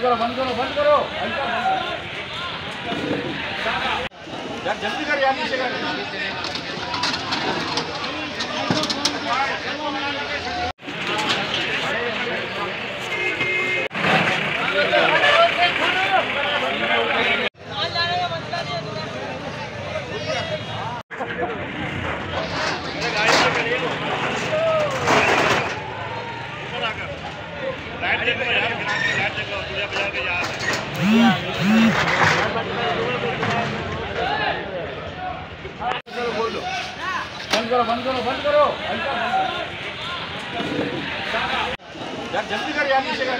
करो बंद करो बंद करो यार, जल्दी कर यार, नीचे कर। लाइट देखो यार, लाइट देखो, पूरा बाजार के यार बंद करो बंद करो बंद करो यार, जल्दी कर यार, नीचे कर।